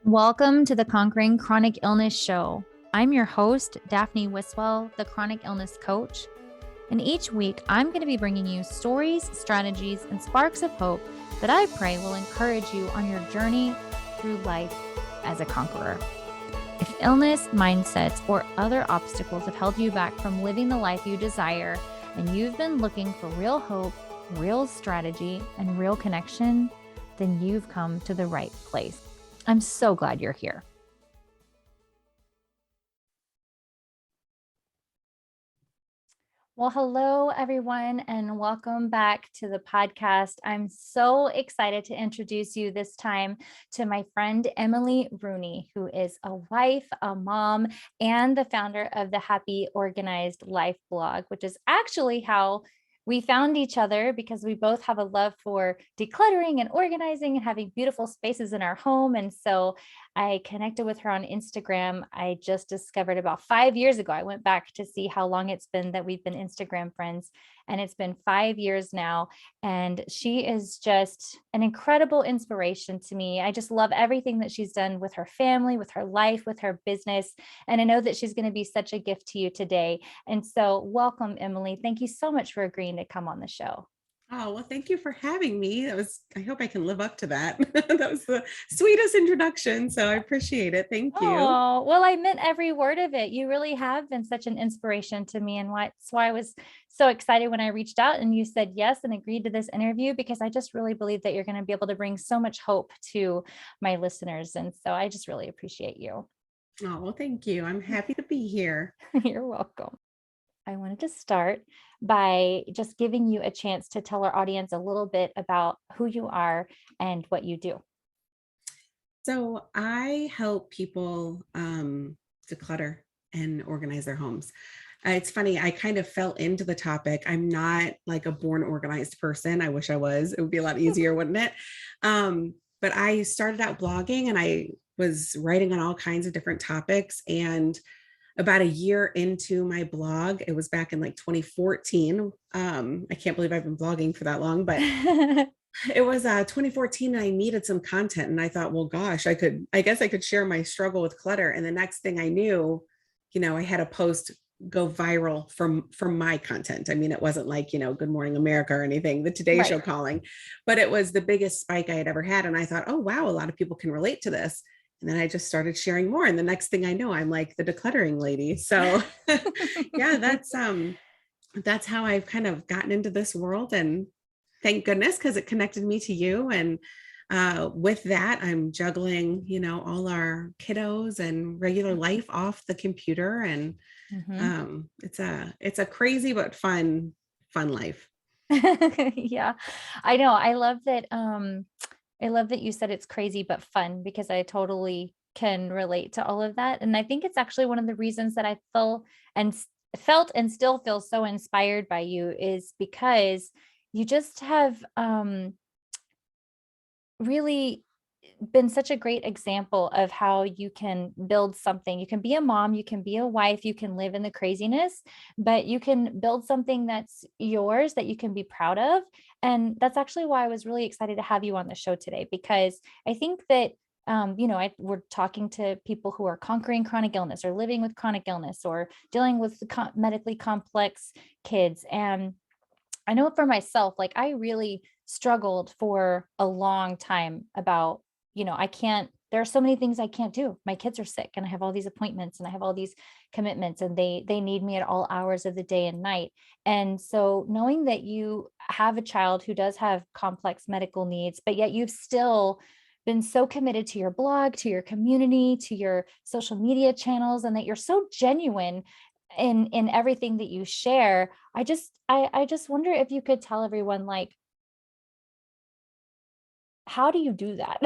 Welcome to the Conquering Chronic Illness Show. I'm your host, Daphne Wiswell, the chronic illness coach. And each week, I'm going to be bringing you stories, strategies, and sparks of hope that I pray will encourage you on your journey through life as a conqueror. If illness, mindsets, or other obstacles have held you back from living the life you desire, and you've been looking for real hope, real strategy, and real connection, then you've come to the right place. I'm so glad you're here. Well, hello, everyone, and welcome back to the podcast. I'm so excited to introduce you this time to my friend, Emily Rooney, who is a wife, a mom, and the founder of the Happy Organized Life blog, which is actually how we found each other because we both have a love for decluttering and organizing and having beautiful spaces in our home. And so I connected with her on Instagram. I just discovered about 5 years ago. I went back to see how long it's been that we've been Instagram friends. And it's been 5 years now. And she is just an incredible inspiration to me. I just love everything that she's done with her family, with her life, with her business. And I know that she's going to be such a gift to you today. And so welcome, Emily. Thank you so much for agreeing to come on the show. Oh, well, thank you for having me. I hope I can live up to that. That was the sweetest introduction. So I appreciate it. Thank you. Oh, well, I meant every word of it. You really have been such an inspiration to me. And that's why I was so excited when I reached out and you said yes and agreed to this interview, because I just really believe that you're going to be able to bring so much hope to my listeners. And so I just really appreciate you. Oh, well, thank you. I'm happy to be here. You're welcome. I wanted to start by just giving you a chance to tell our audience a little bit about who you are and what you do. So I help people declutter and organize their homes. It's funny, I kind of fell into the topic. I'm not like a born organized person. I wish I was. It would be a lot easier, wouldn't it? But I started out blogging and I was writing on all kinds of different topics. And about a year into my blog, it was back in like 2014. I can't believe I've been blogging for that long, but it was 2014 and I needed some content. And I thought, well, gosh, I guess I could share my struggle with clutter. And the next thing I knew, I had a post go viral from my content. I mean, it wasn't like, Good Morning America or anything, the Today Show calling, but it was the biggest spike I had ever had. And I thought, oh, wow, a lot of people can relate to this. And then I just started sharing more. And the next thing I know, I'm like the decluttering lady. So yeah, that's how I've kind of gotten into this world. And thank goodness, because it connected me to you. And with that, I'm juggling, all our kiddos and regular life off the computer. And it's a crazy but fun life. Yeah, I know. I love that. I love that you said it's crazy but fun, because I totally can relate to all of that. And I think it's actually one of the reasons that I felt and still feel so inspired by you, is because you just have really been such a great example of how you can build something. You can be a mom, you can be a wife, you can live in the craziness, but you can build something that's yours that you can be proud of. And that's actually why I was really excited to have you on the show today, because I think that we're talking to people who are conquering chronic illness or living with chronic illness or dealing with medically complex kids. And I know for myself, like I really struggled for a long time about, there are so many things I can't do. My kids are sick and I have all these appointments and I have all these commitments, and they need me at all hours of the day and night. And so knowing that you have a child who does have complex medical needs, but yet you've still been so committed to your blog, to your community, to your social media channels, and that you're so genuine in everything that you share. I just wonder if you could tell everyone, like, how do you do that?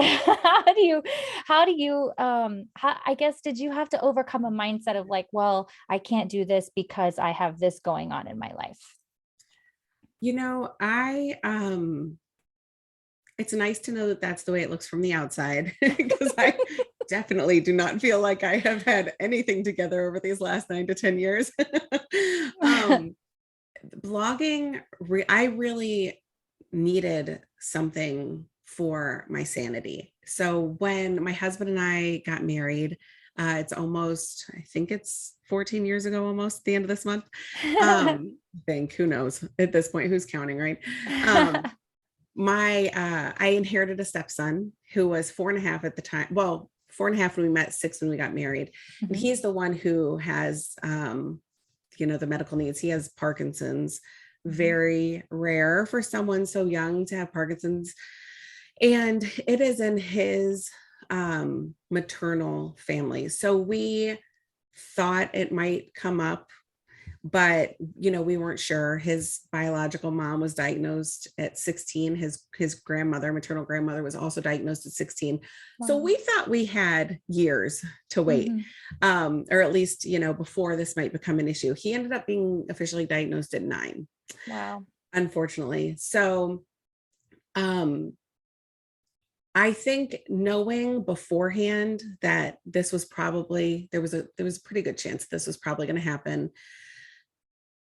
I guess, did you have to overcome a mindset of like, well, I can't do this because I have this going on in my life? It's nice to know that that's the way it looks from the outside, because I definitely do not feel like I have had anything together over these last 9 to 10 years. Blogging, I really needed something for my sanity. So when my husband and I got married, it's almost, I think it's 14 years ago, almost at the end of this month. Think, who knows at this point, who's counting, right? Um, I inherited a stepson who was 4.5 at the time. Well, 4.5 when we met, 6 when we got married. And Mhm. he's the one who has, the medical needs. He has Parkinson's, Mhm. very rare for someone so young to have Parkinson's. And it is in his maternal family. So we thought it might come up, but we weren't sure. His biological mom was diagnosed at 16. His grandmother, maternal grandmother, was also diagnosed at 16. So Wow. we thought we had years to wait, Mhm. or at least before this might become an issue. He ended up being officially diagnosed at 9, Wow. unfortunately. So um I think knowing beforehand that this was probably, there was a pretty good chance this was probably going to happen.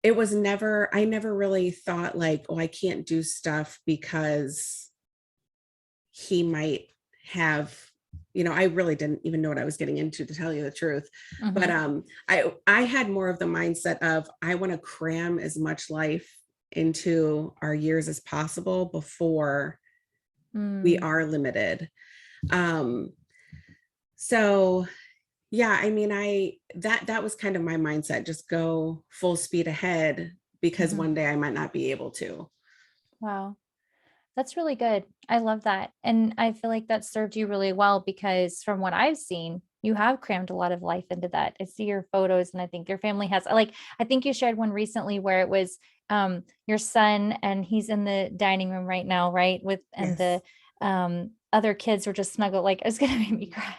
I never really thought like, oh, I can't do stuff because he might have, I really didn't even know what I was getting into, to tell you the truth. But Mhm. I had more of the mindset of, I want to cram as much life into our years as possible before we Mm. are limited. Um, so yeah, I mean, that was kind of my mindset, just go full speed ahead because Mhm. one day I might not be able to. Wow. That's really good. I love that. And I feel like that served you really well because from what I've seen, you have crammed a lot of life into that. I see your photos and I think your family has like I think you shared one recently where it was your son and he's in the dining room right now, right? With and Yes. the other kids were just snuggled like it's gonna make me cry.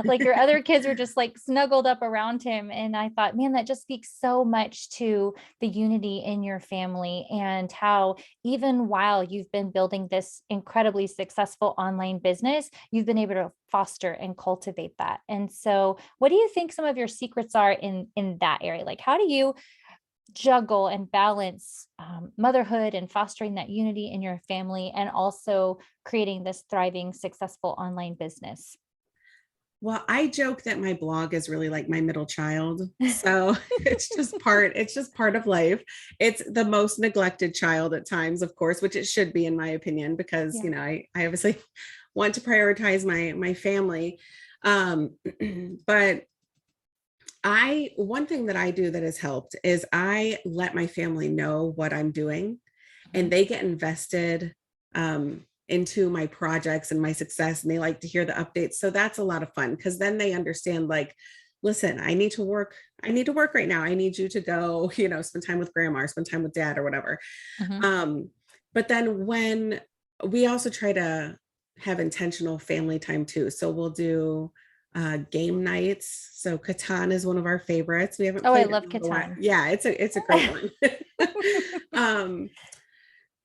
Like your other kids were just like snuggled up around him. And I thought, man, that just speaks so much to the unity in your family and how even while you've been building this incredibly successful online business, you've been able to foster and cultivate that. And so, what do you think some of your secrets are in that area? Like, how do you juggle and balance motherhood and fostering that unity in your family, and also creating this thriving, successful online business? Well, I joke that my blog is really like my middle child. So it's just part of life. It's the most neglected child at times, of course, which it should be in my opinion, because, Yeah. I obviously want to prioritize my family. Um, but one thing that I do that has helped is I let my family know what I'm doing, and Mhm. they get invested into my projects and my success, and they like to hear the updates. So that's a lot of fun because then they understand, like, listen, I need to work right now. I need you to go, spend time with grandma or spend time with dad or whatever. Mhm. Um, but then when we also try to have intentional family time too. So we'll do game nights. So Catan is one of our favorites. We haven't Oh, I played it love in a little while. Catan. Yeah, it's a great one. um,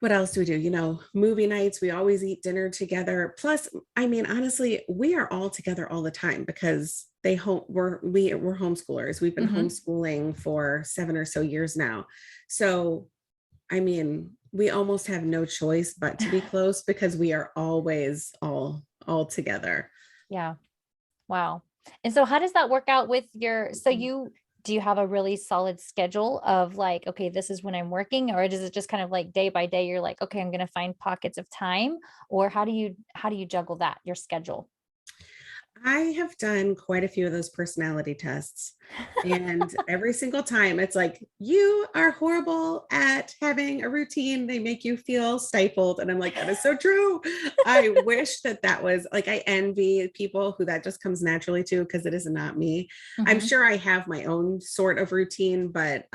what else do we do? Movie nights. We always eat dinner together. Plus, I mean, honestly, we are all together all the time because we're homeschoolers. We've been Mhm. homeschooling for 7 or so years now. So I mean, we almost have no choice but to be close because we are always all together. Yeah. Wow. And so how does that work out with your so you do you have a really solid schedule of like, okay, this is when I'm working, or does it just kind of like day by day you're like, okay, I'm going to find pockets of time, or how do you juggle that, your schedule? I have done quite a few of those personality tests. And every single time it's like, you are horrible at having a routine. They make you feel stifled. And I'm like, that is so true. I wish that was like, I envy people who that just comes naturally to, because it is not me. I'm Mhm. sure I have my own sort of routine, but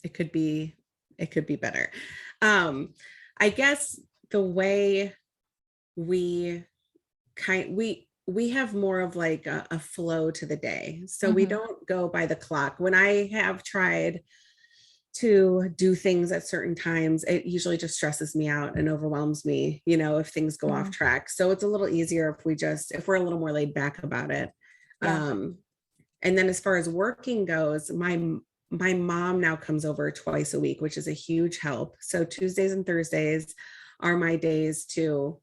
it could be, it could be better. Um, I guess the way we we have more of like a flow to the day. So we Mhm. don't go by the clock. When I have tried to do things at certain times, it usually just stresses me out and overwhelms me, if things go off Mm. track. So it's a little easier if we're a little more laid back about it. Yeah. Um, and then as far as working goes, my mom now comes over twice a week, which is a huge help. So Tuesdays and Thursdays are my days to,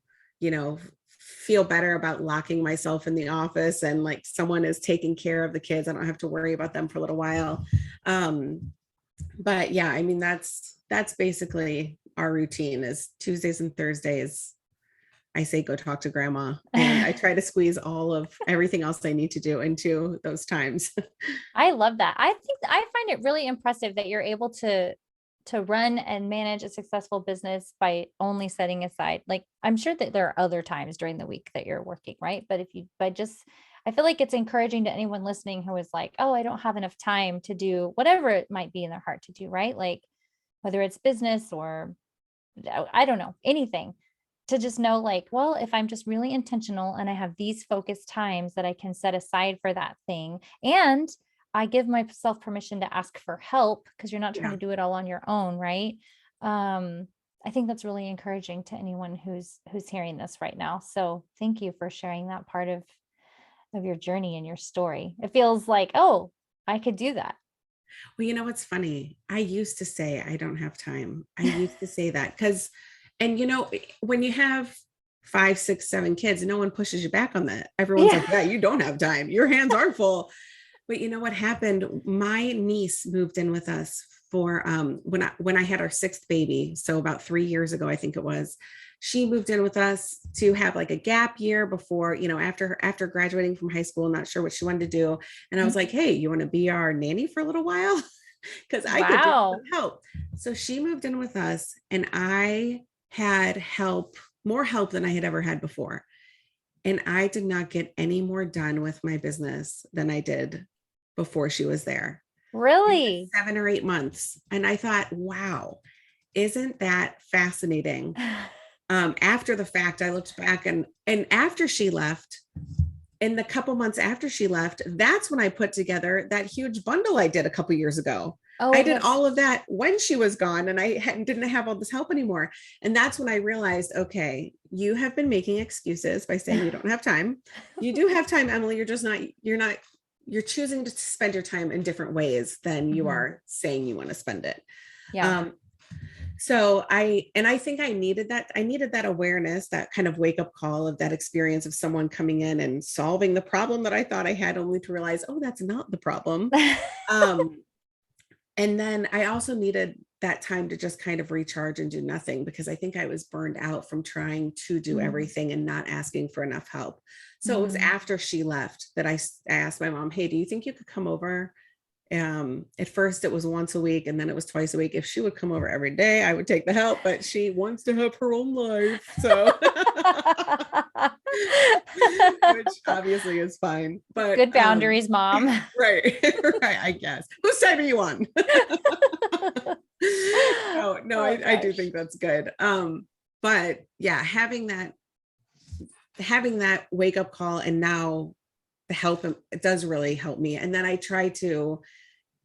feel better about locking myself in the office and like someone is taking care of the kids. I don't have to worry about them for a little while. But yeah, I mean, that's basically our routine is Tuesdays and Thursdays. I say go talk to grandma, and I try to squeeze all of everything else I need to do into those times. I love that. I think I find it really impressive that you're able to run and manage a successful business by only setting aside, like, I'm sure that there are other times during the week that you're working, right? But if you, by just, I feel like it's encouraging to anyone listening who is like, oh, I don't have enough time to do whatever it might be in their heart to do, right? Like whether it's business or I don't know, anything, to just know like, well, if I'm just really intentional and I have these focused times that I can set aside for that thing, and I give myself permission to ask for help because you're not trying Yeah. to do it all on your own, right? I think that's really encouraging to anyone who's hearing this right now. So thank you for sharing that part of your journey and your story. It feels like, oh, I could do that. Well, you know what's funny? I used to say I don't have time. I used to say that because, and when you have five, six, seven kids, no one pushes you back on that. Everyone's like, Yeah. yeah, you don't have time. Your hands are full. But you know what happened? My niece moved in with us for when I had our sixth baby. So about 3 years ago, I think it was. She moved in with us to have like a gap year before, after graduating from high school, not sure what she wanted to do. And I was like, hey, you want to be our nanny for a little while? Because I could use some Wow. help. So she moved in with us, and I had help, more help than I had ever had before. And I did not get any more done with my business than I did before she was there. It was Really? 7 or 8 months. And I thought, wow, isn't that fascinating? After the fact, I looked back, and after she left, in the couple months after she left, that's when I put together that huge bundle I did a couple years ago. I Oh, did that's all of that when she was gone, and I didn't have all this help anymore. And that's when I realized, okay, you have been making excuses by saying you don't have time. You do have time, Emily. You're choosing to spend your time in different ways than you Mhm. are saying you want to spend it. Yeah. Um, so I think I needed that awareness, that kind of wake up call of that experience of someone coming in and solving the problem that I thought I had, only to realize, oh, that's not the problem. Um, and then I also needed that time to just kind of recharge and do nothing, because I think I was burned out from trying to do Mm, everything and not asking for enough help. So it was mm. after she left that I asked my mom, hey, do you think you could come over? At first it was once a week, and then it was twice a week. If she would come over every day, I would take the help, but she wants to have her own life. So which obviously is fine. But Good boundaries, mom. right, right, I guess. Whose side are you on? No, Oh I do gosh. think that's good. But yeah, having that wake up call, and now the help, it does really help me. And then I try to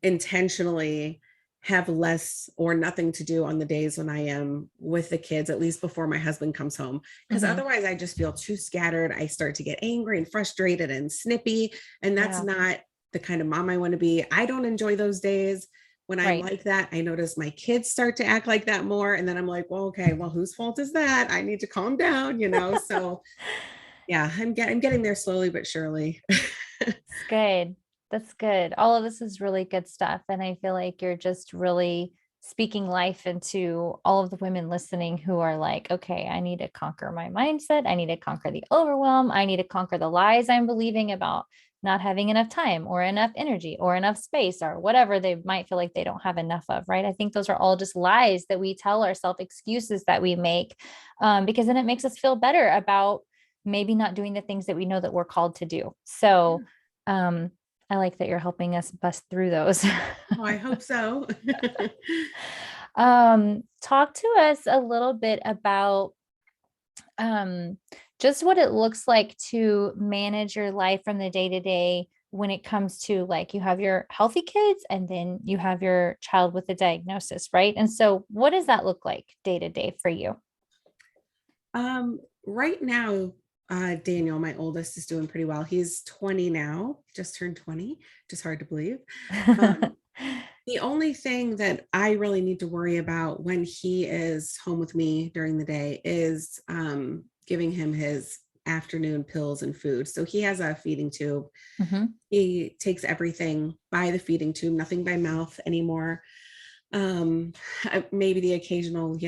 intentionally have less or nothing to do on the days when I am with the kids, at least before my husband comes home. Because Mhm. otherwise, I just feel too scattered. I start to get angry and frustrated and snippy. And that's Yeah, not the kind of mom I want to be. I don't enjoy those days. When I'm right. like that, I notice my kids start to act like that more. And then I'm like, well, okay, well, whose fault is that? I need to calm down. So yeah, I'm getting there slowly but surely. It's good. That's good. All of this is really good stuff. And I feel like you're just really speaking life into all of the women listening who are like, okay, I need to conquer my mindset. I need to conquer the overwhelm. I need to conquer the lies I'm believing about not having enough time or enough energy or enough space or whatever they might feel like they don't have enough of. Right. I think those are all just lies that we tell ourselves, excuses that we make, because then it makes us feel better about maybe not doing the things that we know that we're called to do. So, um, I like that you're helping us bust through those. Oh, I hope so. Talk to us a little bit about um, just what it looks like to manage your life from the day to day when it comes to like you have your healthy kids and then you have your child with a diagnosis, right? And so, what does that look like day to day for you? Right now, Daniel, my oldest, is doing pretty well. He's 20 now, just turned 20, just hard to believe. Um, the only thing that I really need to worry about when he is home with me during the day is giving him his afternoon pills and food. So he has a feeding tube. Mhm. He takes everything by the feeding tube, nothing by mouth anymore. Um, maybe the occasional,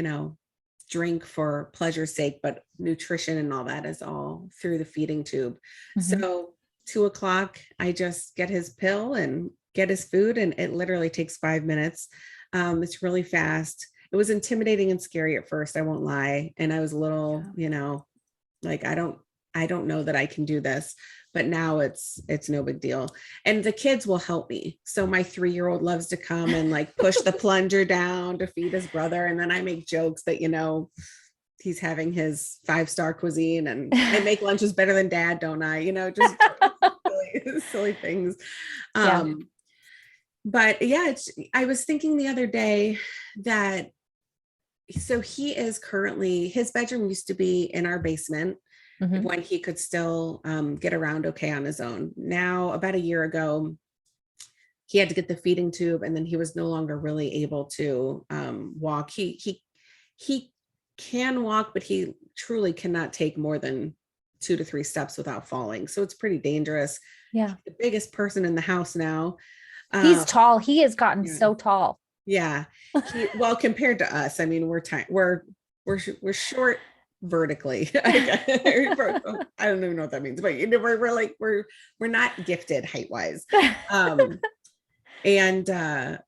drink for pleasure's sake, but nutrition and all that is all through the feeding tube. Mhm. So 2 o'clock, I just get his pill and get his food, and it literally takes 5 minutes. It's really fast. It was intimidating and scary at first, I won't lie. And I was a little, Yeah. like, I don't know that I can do this, but now it's no big deal. And the kids will help me. So my 3-year-old loves to come and like push the plunger down to feed his brother. And then I make jokes that, he's having his 5-star cuisine and I make lunches better than dad, don't I? Just silly things. Yeah. But yeah, I was thinking the other day that so he is currently, his bedroom used to be in our basement Mhm. when he could still get around okay on his own. Now, about a year ago, he had to get the feeding tube, and then he was no longer really able to walk. He can walk, but he truly cannot take more than 2 to 3 steps without falling. So it's pretty dangerous. Yeah. He's the biggest person in the house now. He's Um, tall. He has gotten yeah, so tall. yeah. Well, compared to us, I mean, we're tiny. We're short vertically. I don't even know what that means, but we're like we're not gifted height wise. Um, and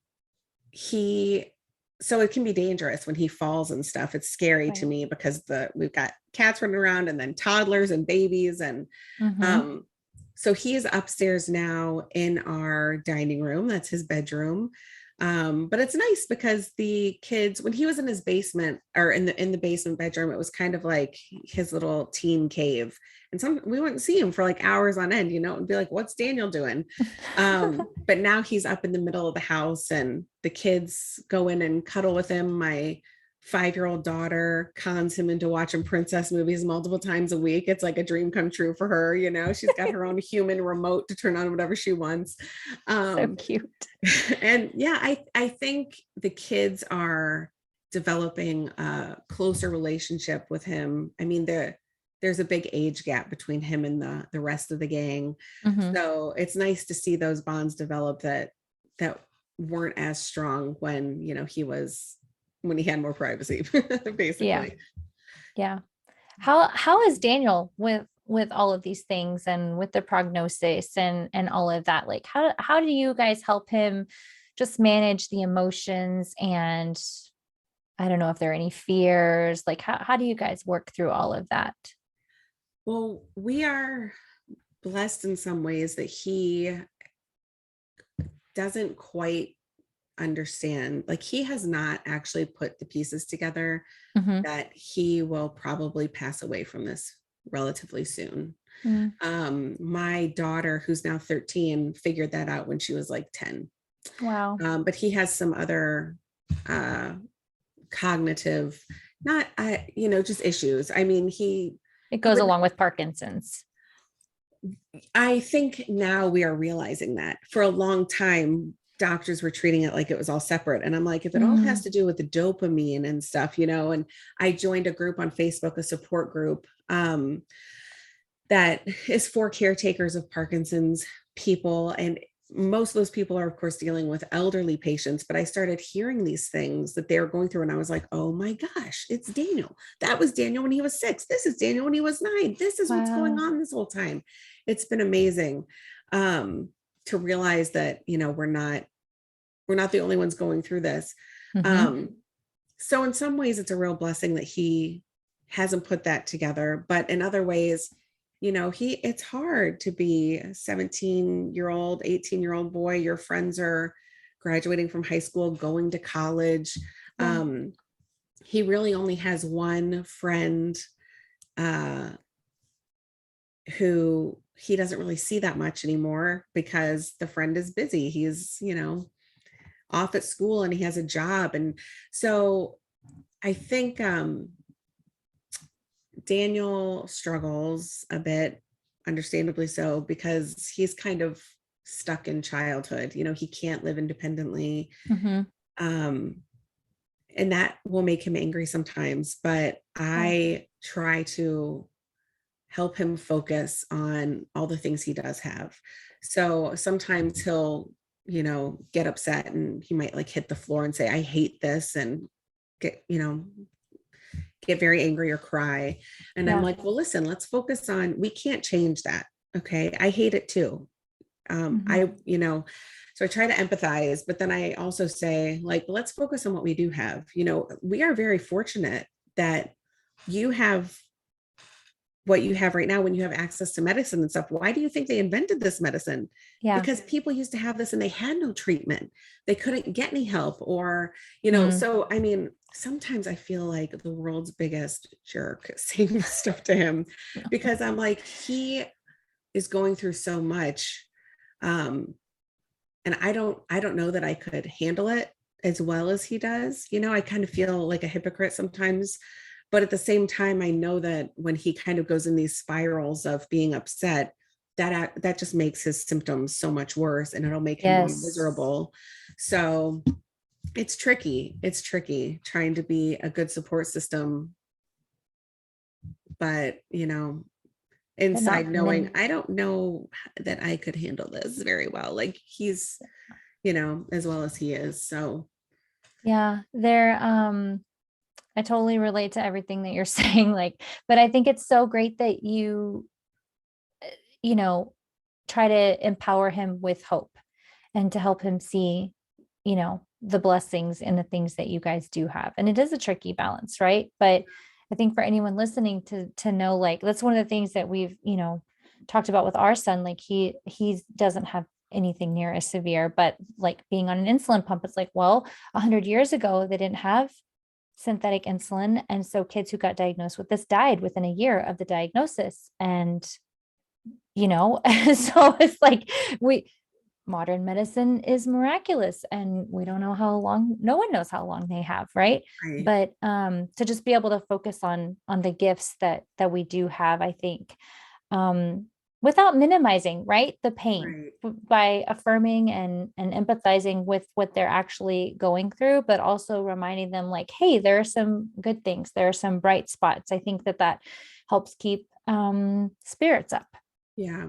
he so it can be dangerous when he falls and stuff. It's scary to Right. me because we've got cats running around and then toddlers and babies, and Mhm. um so he is upstairs now in our dining room. That's his bedroom. But it's nice because the kids, when he was in his basement or in the basement bedroom, it was kind of like his little teen cave. And we wouldn't see him for like hours on end, and be like, what's Daniel doing? But now he's up in the middle of the house and the kids go in and cuddle with him. My 5-year-old daughter cons him into watching princess movies multiple times a week. It's like a dream come true for her. She's got her own human remote to turn on whatever she wants. So Um, cute. and yeah, I think the kids are developing a closer relationship with him. I mean, there's a big age gap between him and the rest of the gang. Mhm. So it's nice to see those bonds develop that weren't as strong when he had more privacy, Yeah. basically. Yeah. How is Daniel with all of these things and with the prognosis and all of that? Like how do you guys help him just manage the emotions, and I don't know if there are any fears. Like how do you guys work through all of that? Well, we are blessed in some ways that he doesn't quite understand. Like he has not actually put the pieces together Mhm. that he will probably pass away from this relatively soon. Mm. My daughter, who's now 13, figured that out when she was like 10. Wow. But he has some other uh, cognitive, not, just issues. I mean, It goes along with Parkinson's. I think now we are realizing that. For a long time, doctors were treating it like it was all separate. And I'm like, if it all has Mm. to do with the dopamine and stuff, and I joined a group on Facebook, a support group that is for caretakers of Parkinson's people. And most of those people are, of course, dealing with elderly patients. But I started hearing these things that they were going through. And I was like, oh my gosh, it's Daniel. That was Daniel when he was 6. This is Daniel when he was 9. This is what's going Wow. on this whole time. It's been amazing to realize that, we're not the only ones going through this. Mhm. Um, so in some ways, it's a real blessing that he hasn't put that together. But in other ways, it's hard to be a 17-year-old, 18-year-old boy. Your friends are graduating from high school, going to college. Yeah. He really only has one friend uh, who he doesn't really see that much anymore because the friend is busy. He's, off at school and he has a job. And so I think Daniel struggles a bit, understandably so, because he's kind of stuck in childhood. He can't live independently. Mhm. Um, and that will make him angry sometimes. But Yeah. I try to help him focus on all the things he does have. So sometimes he'll, get upset and he might like hit the floor and say, I hate this, and get, get very angry or cry. And I'm Yeah. like, well, listen, let's focus on, we can't change that. Okay. I hate it too. Mhm. So I try to empathize, but then I also say, like, let's focus on what we do have. We are very fortunate that you have what you have right now when you have access to medicine and stuff. Why do you think they invented this medicine? Yeah. Because people used to have this and they had no treatment. They couldn't get any help, or, Mm. so I mean, sometimes I feel like the world's biggest jerk saying this stuff to him, because I'm like, he is going through so much. Um, and I don't know that I could handle it as well as he does. I kind of feel like a hypocrite sometimes, but at the same time I know that when he kind of goes in these spirals of being upset, that just makes his symptoms so much worse, and it'll make him more Yes. miserable. So it's tricky trying to be a good support system, but But not inside knowing min I don't know that I could handle this very well, like he's, as well as he is. So yeah, I totally relate to everything that you're saying, like, but I think it's so great that you know, try to empower him with hope and to help him see, the blessings and the things that you guys do have. And it is a tricky balance, right? But I think for anyone listening to know, like, that's one of the things that we've, talked about with our son. Like he doesn't have anything near as severe, but like being on an insulin pump, it's like, well, 100 years ago, they didn't have synthetic insulin. And so kids who got diagnosed with this died within a year of the diagnosis. And, so it's like modern medicine is miraculous and we don't know how long, no one knows how long they have, right? right, But to just be able to focus on the gifts that we do have, I think, um without minimizing, right, the pain, right. by affirming and empathizing with what they're actually going through, but also reminding them, like, hey, there are some good things, there are some bright spots. I think that helps keep spirits up. Yeah.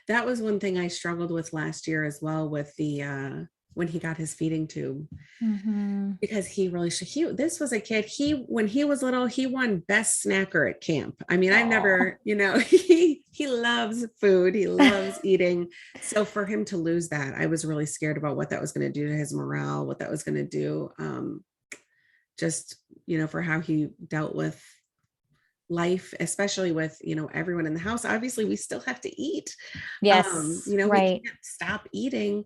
That was one thing I struggled with last year as well, with the when he got his feeding tube, Hmm. because he really should he this was a kid, when he was little, he won best snacker at camp. I mean, I've Oh. never, he loves food, he loves eating. So for him to lose that, I was really scared about what that was going to do to his morale, what that was going to do, just, for how he dealt with life, especially with, everyone in the house. Obviously we still have to eat. Yes, We right. can't stop eating,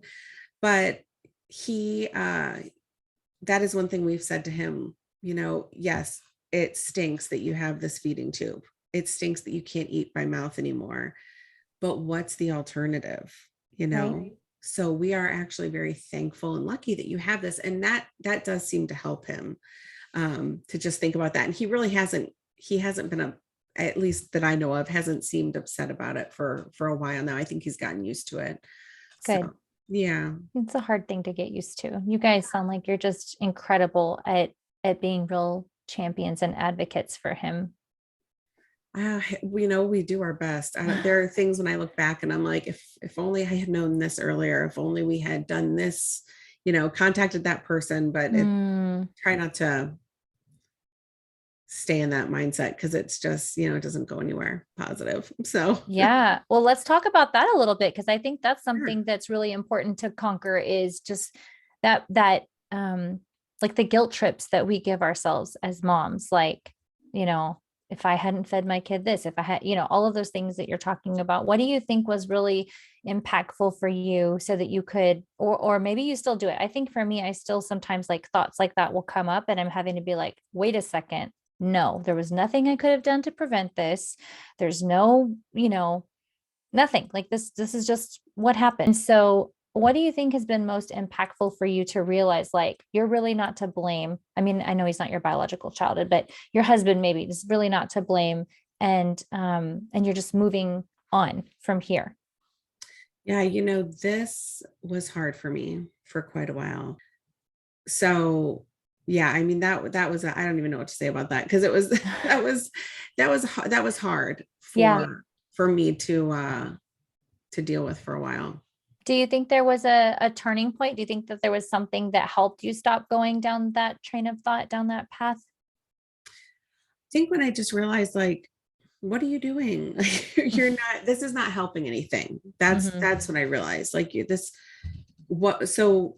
but he that is one thing we've said to him, yes, it stinks that you have this feeding tube. It stinks that you can't eat by mouth anymore. But what's the alternative? You Right. know? So we are actually very thankful and lucky that you have this. And that does seem to help him, to just think about that. And he hasn't been at least that I know of, hasn't seemed upset about it for a while now. I think he's gotten used to it. So Good. yeah. It's a hard thing to get used to. You guys sound like you're just incredible at being real champions and advocates for him. We do our best. There are things when I look back and I'm like, if only I had known this earlier, if only we had done this, contacted that person. But Mm, try not to stay in that mindset, because it's just, it doesn't go anywhere positive. So yeah. Well, let's talk about that a little bit because I think that's sure. something that's really important to conquer, is just that like the guilt trips that we give ourselves as moms, like, you know, if I hadn't fed my kid this, if I had, all of those things that you're talking about. What do you think was really impactful for you so that you could, or maybe you still do it? I think for me, I still sometimes, like, thoughts like that will come up and I'm having to be like, wait a second. No, there was nothing I could have done to prevent this. There's no, nothing. Like, this is just what happened. So what do you think has been most impactful for you to realize, like, you're really not to blame? I mean, I know he's not your biological child, but your husband maybe is really not to blame, and you're just moving on from here. Yeah, this was hard for me for quite a while. So yeah, I mean, that was I don't even know what to say about that, because it was that was hard Yeah. for me to deal with for a while. Do you think there was a turning point? Do you think that there was something that helped you stop going down that train of thought, down that path? I think when I just realized, like, what are you doing? You're not, this is not helping anything. Hmm. That's when I realized, like, this, what, so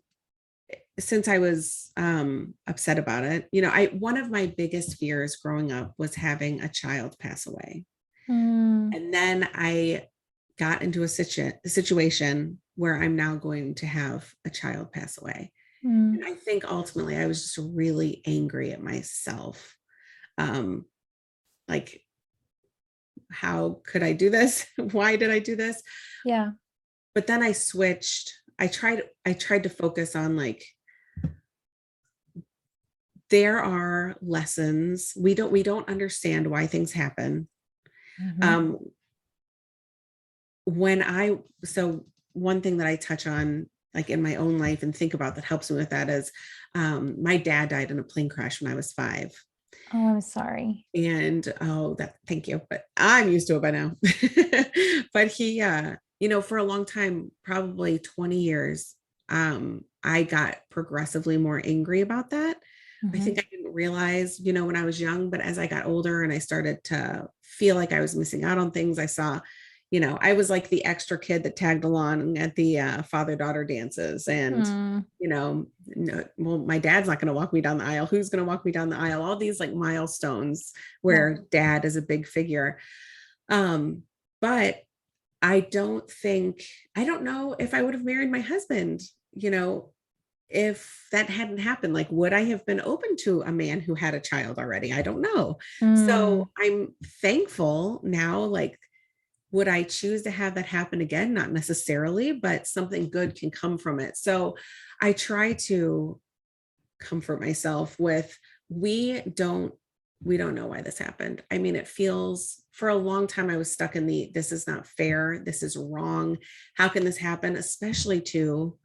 since I was upset about it, I, one of my biggest fears growing up was having a child pass away. Mm, And then I got into a situation where I'm now going to have a child pass away. mm, And I think ultimately I was just really angry at myself. Um, like, how could I do this? Why did I do this? yeah. But then I switched. I tried to focus on, like, there are lessons. We don't understand why things happen. Hmm. Um, when I so one thing that I touch on, like, in my own life and think about that helps me with that is, my dad died in a plane crash when I was 5. Oh, I'm sorry. And oh, that, thank you, but I'm used to it by now. But he, for a long time, probably 20 years, I got progressively more angry about that. I Hmm. think I didn't realize, when I was young, but as I got older and I started to feel like I was missing out on things, I saw, I was like the extra kid that tagged along at the father-daughter dances. And, Mm, no, well, my dad's not going to walk me down the aisle. Who's going to walk me down the aisle? All these, like, milestones yeah. where dad is a big figure. Um, but I don't know if I would have married my husband, if that hadn't happened. Like, would I have been open to a man who had a child already? I don't know. Mm, So I'm thankful now. Like, would I choose to have that happen again? Not necessarily, but something good can come from it. So I try to comfort myself with, we don't we don't know why this happened. I mean, it feels, for a long time I was stuck in the, this is not fair, this is wrong, how can this happen, especially to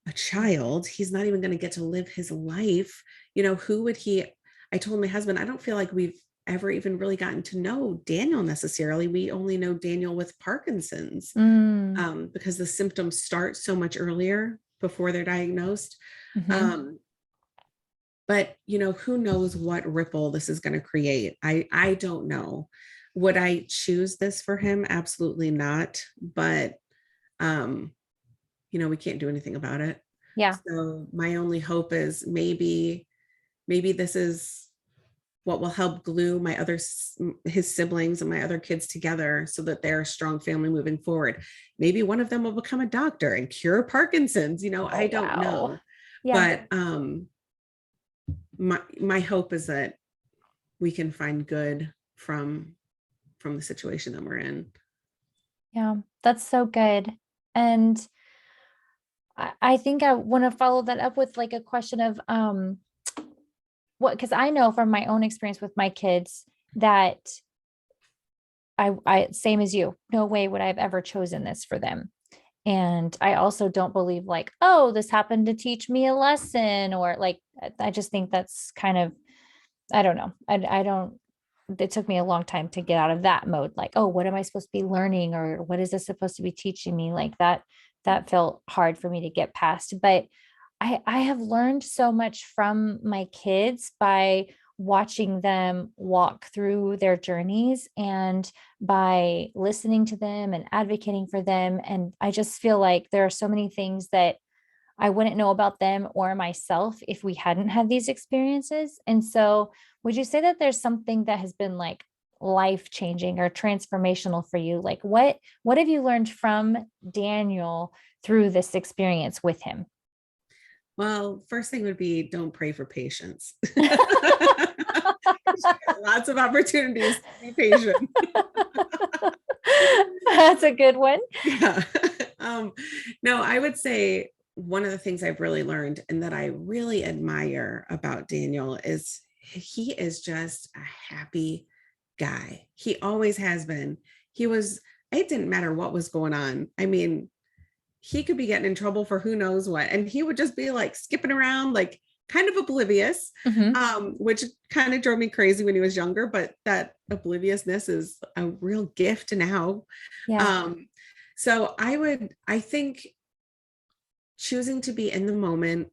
a child. He's not even going to get to live his life. Who would he, I told my husband, I don't feel like we've ever even really gotten to know Daniel necessarily. We only know Daniel with Parkinson's, mm, because the symptoms start so much earlier before they're diagnosed. hmm. um, but who knows what ripple this is going to create. I don't know. Would I choose this for him? Absolutely not. But um we can't do anything about it. Yeah. So my only hope is, maybe this is what will help glue his siblings and my other kids together, so that they're a strong family moving forward. Maybe one of them will become a doctor and cure Parkinson's. I Oh, don't wow. know. Yeah. But my hope is that we can find good from the situation that we're in. Yeah. That's so good. And I think I want to follow that up with like a question of what, because I know from my own experience with my kids that I same as you, no way would I have ever chosen this for them. And I also don't believe like, oh, this happened to teach me a lesson, or like I just think that's kind of, I don't know. I don't, it took me a long time to get out of that mode. Like, oh, what am I supposed to be learning? Or what is this supposed to be teaching me? Like that felt hard for me to get past. But I have learned so much from my kids by watching them walk through their journeys and by listening to them and advocating for them. And I just feel like there are so many things that I wouldn't know about them or myself if we hadn't had these experiences. And so, would you say that there's something that has been like life changing or transformational for you? Like what have you learned from Daniel through this experience with him? Well, first thing would be, don't pray for patience. Lots of opportunities to be patient. That's a good one. Yeah. No, I would say one of the things I've really learned and that I really admire about Daniel is, he is just a happy guy. He always has been. It didn't matter what was going on. I mean, he could be getting in trouble for who knows what, and he would just be like skipping around, like kind of oblivious, Hmm. which kind of drove me crazy when he was younger, but that obliviousness is a real gift now. Yeah. Um, I think choosing to be in the moment,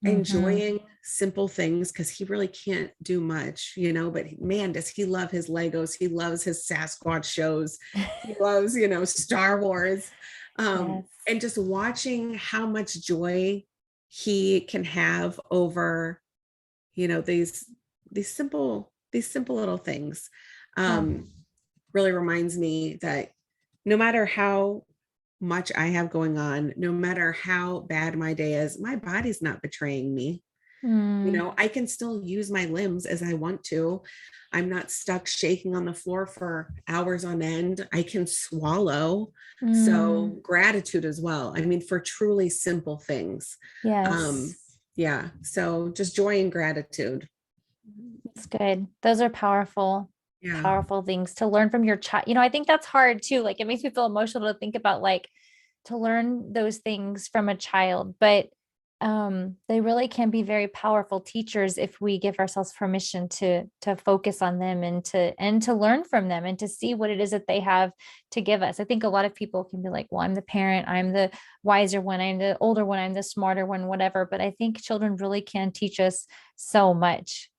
Hmm. enjoying simple things, because he really can't do much, but man, does he love his Legos. He loves his Sasquatch shows. He loves, Star Wars. Yes. And just watching how much joy he can have over, these simple little things. Yeah. Really reminds me that no matter how much I have going on, no matter how bad my day is, my body's not betraying me. Mm, I can still use my limbs as I want to. I'm not stuck shaking on the floor for hours on end. I can swallow. mm, So gratitude as well. I mean, for truly simple things. Um, yes. yeah. So just joy and gratitude. That's good. Those are powerful, Yeah. powerful things to learn from your child. I think that's hard too. Like it makes me feel emotional to think about like to learn those things from a child, but they really can be very powerful teachers if we give ourselves permission to focus on them and to learn from them and to see what it is that they have to give us. I think a lot of people can be like, well, I'm the parent, I'm the wiser one, I'm the older one, I'm the smarter one, whatever. But I think children really can teach us so much.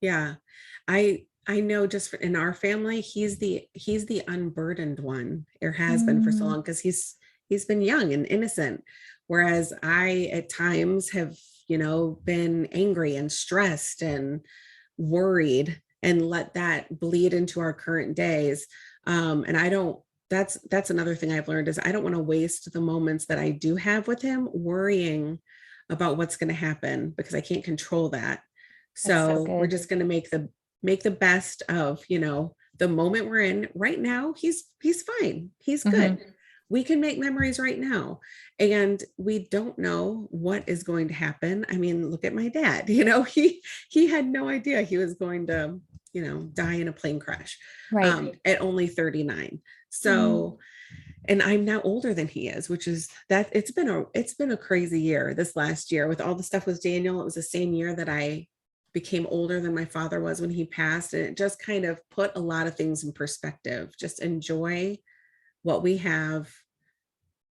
Yeah. I know just in our family, he's the unburdened one, or has been for so Mm, long, because he's been young and innocent. Whereas I at times have, been angry and stressed and worried, and let that bleed into our current days. And I don't that's another thing I've learned is I don't want to waste the moments that I do have with him worrying about what's going to happen, because I can't control that. that's so So we're good. just going to make the best of, the moment we're in right now. He's fine. He's Hmm. good. We can make memories right now. And we don't know what is going to happen. I mean, look at my dad. He had no idea he was going to, die in a plane crash, Right. at only 39. Mm, So, and I'm now older than he is, which is that it's been a crazy year this last year with all the stuff with Daniel. It was the same year that I became older than my father was when he passed. And it just kind of put a lot of things in perspective. Just enjoy what we have.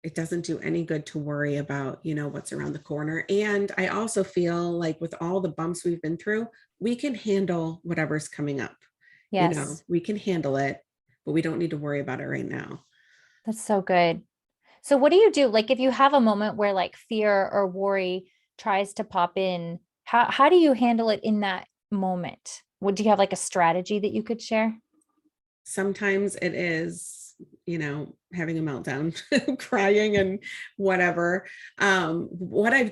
It doesn't do any good to worry about, what's around the corner. And I also feel like with all the bumps we've been through, we can handle whatever's coming up. yes. We can handle it, but we don't need to worry about it right now. That's so good. So what do you do? Like if you have a moment where like fear or worry tries to pop in, how do you handle it in that moment? Would you have like a strategy that you could share? Sometimes it is, having a meltdown, crying and whatever. What I've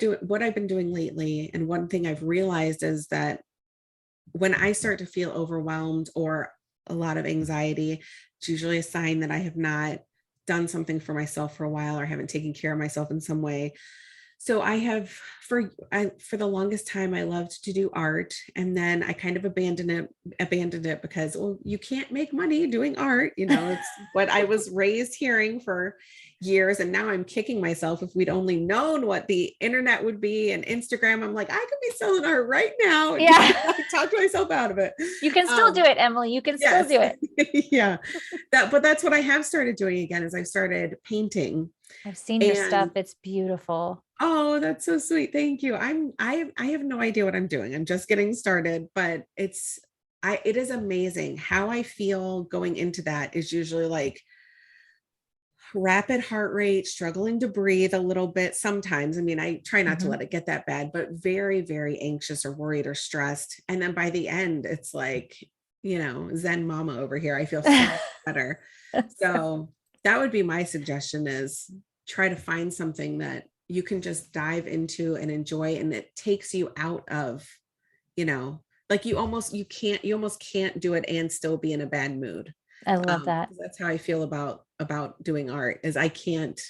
been doing lately, and one thing I've realized is that when I start to feel overwhelmed or a lot of anxiety, it's usually a sign that I have not done something for myself for a while, or haven't taken care of myself in some way. So I have for the longest time I loved to do art, and then I kind of abandoned it because, well, you can't make money doing art, it's what I was raised hearing for years. And now I'm kicking myself. If we'd only known what the internet would be and Instagram, I'm like, I could be selling art right now. Yeah. I talked myself out of it. You can still do um it, Emily. You can still yes. do it. Yeah, but that's what I have started doing again, is I've started painting. I've seen your stuff. And It's beautiful. oh, that's so sweet. Thank you. I have no idea what I'm doing. I'm just getting started, but it is amazing how I feel going into that. Is usually like rapid heart rate, struggling to breathe a little bit sometimes. I mean, I try not to Mhm. let it get that bad, but very, very anxious or worried or stressed. And then by the end, it's like, Zen mama over here. I feel so much better. So, So that would be my suggestion, is try to find something that you can just dive into and enjoy, and it takes you out of, you know, like you almost can't do it and still be in a bad mood. I love that. Because that's how I feel about doing art, is I can't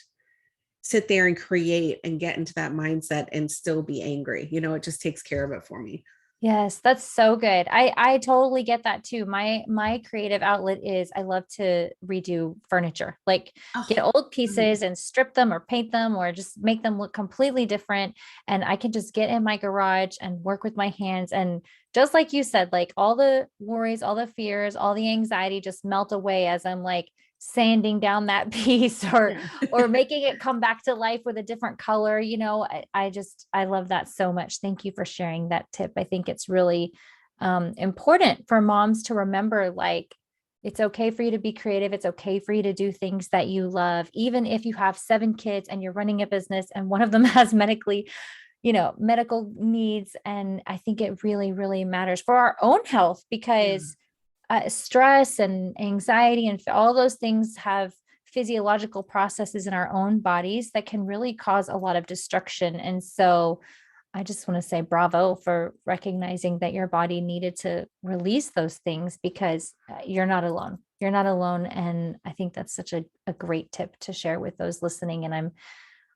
sit there and create and get into that mindset and still be angry. It just takes care of it for me. Yes, that's so good. I totally get that too. My creative outlet is I love to redo furniture. Like get Oh, old mhm. pieces and strip them or paint them or just make them look completely different. And I can just get in my garage and work with my hands. And just like you said, like all the worries, all the fears, all the anxiety just melt away as I'm like sanding down that piece Yeah. or making it come back to life with a different color. I just I love that so much. Thank you for sharing that tip. I think it's really important for moms to remember, like, it's okay for you to be creative. It's okay for you to do things that you love, even if you have 7 kids and you're running a business and one of them has medical needs. And I think it really, really matters for our own health Yeah. because stress and anxiety and all those things have physiological processes in our own bodies that can really cause a lot of destruction. And so I just want to say bravo for recognizing that your body needed to release those things because you're not alone. You're not alone. And I think that's such a great tip to share with those listening. And I'm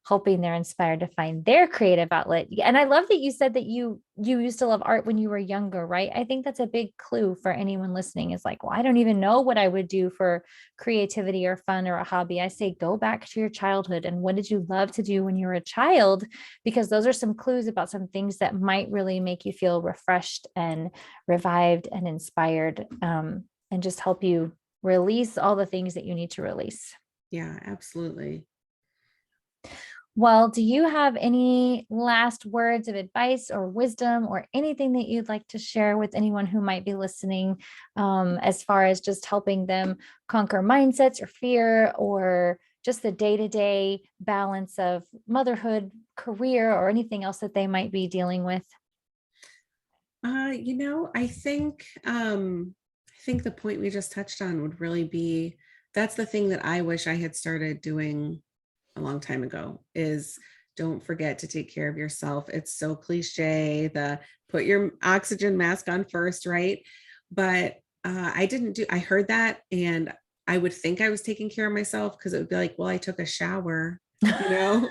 hoping they're inspired to find their creative outlet. And I love that you said that you used to love art when you were younger, right? I think that's a big clue for anyone listening is like, well, I don't even know what I would do for creativity or fun or a hobby. I say go back to your childhood and what did you love to do when you were a child? Because those are some clues about some things that might really make you feel refreshed and revived and inspired, and just help you release all the things that you need to release. Yeah, absolutely. Well, do you have any last words of advice or wisdom or anything that you'd like to share with anyone who might be listening, as far as just helping them conquer mindsets or fear or just the day to day balance of motherhood, career, or anything else that they might be dealing with? I think the point we just touched on would really be that's the thing that I wish I had started doing a long time ago is don't forget to take care of yourself. It's so cliche, the put your oxygen mask on first, right? But I heard that and I would think I was taking care of myself because it would be like, well, I took a shower, you know.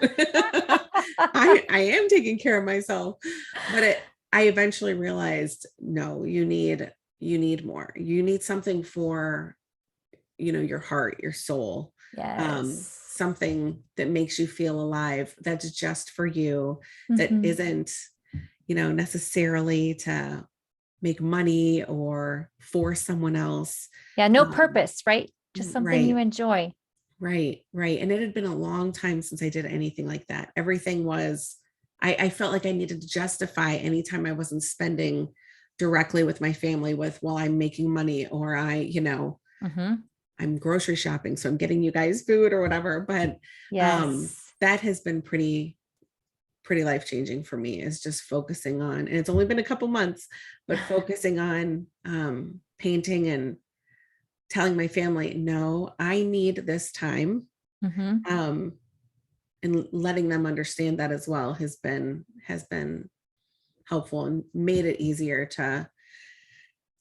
I am taking care of myself. But I eventually realized no, you need more. You need something for your heart, your soul, Yes. something that makes you feel alive, that's just for you, that Mhm. isn't necessarily to make money or for someone else. Yeah, no um, purpose, right? Just something you right, enjoy. right, and it had been a long time since I did anything like that. Everything was I felt like I needed to justify anytime I wasn't spending directly with my family with, well, I'm making money, or Mhm. I'm grocery shopping, so I'm getting you guys food or whatever. But Yes. that has been pretty life changing for me, is just focusing on, and it's only been a couple months, but focusing on painting and telling my family, no, I need this time. Mhm. Um, and letting them understand that as well has been helpful and made it easier to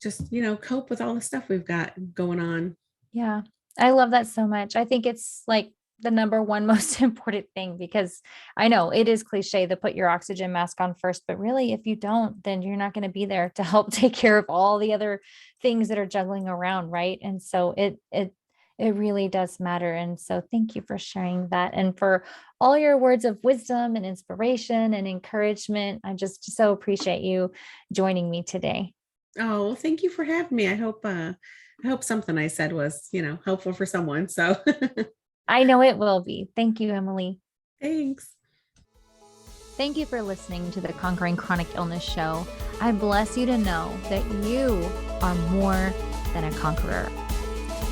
just cope with all the stuff we've got going on. Yeah, I love that so much. I think it's like the number one most important thing because I know it is cliche to put your oxygen mask on first, but really, if you don't, then you're not going to be there to help take care of all the other things that are juggling around, right? And so it really does matter. And so thank you for sharing that and for all your words of wisdom and inspiration and encouragement. I just so appreciate you joining me today. Oh, well, thank you for having me. I hope something I said was, helpful for someone. So I know it will be. Thank you, Emily. thanks. Thank you for listening to the Conquering Chronic Illness Show. I bless you to know that you are more than a conqueror.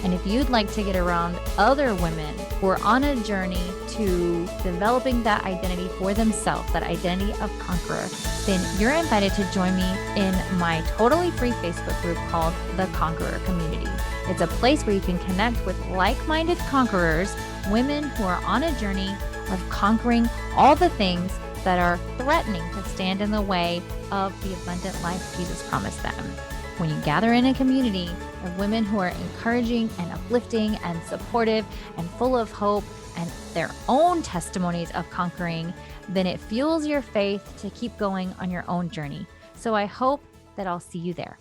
And if you'd like to get around other women who are on a journey to developing that identity for themselves, that identity of conqueror, then you're invited to join me in my totally free Facebook group called The Conqueror Community. It's a place where you can connect with like-minded conquerors, women who are on a journey of conquering all the things that are threatening to stand in the way of the abundant life Jesus promised them. When you gather in a community of women who are encouraging and uplifting and supportive and full of hope and their own testimonies of conquering, then it fuels your faith to keep going on your own journey. So I hope that I'll see you there.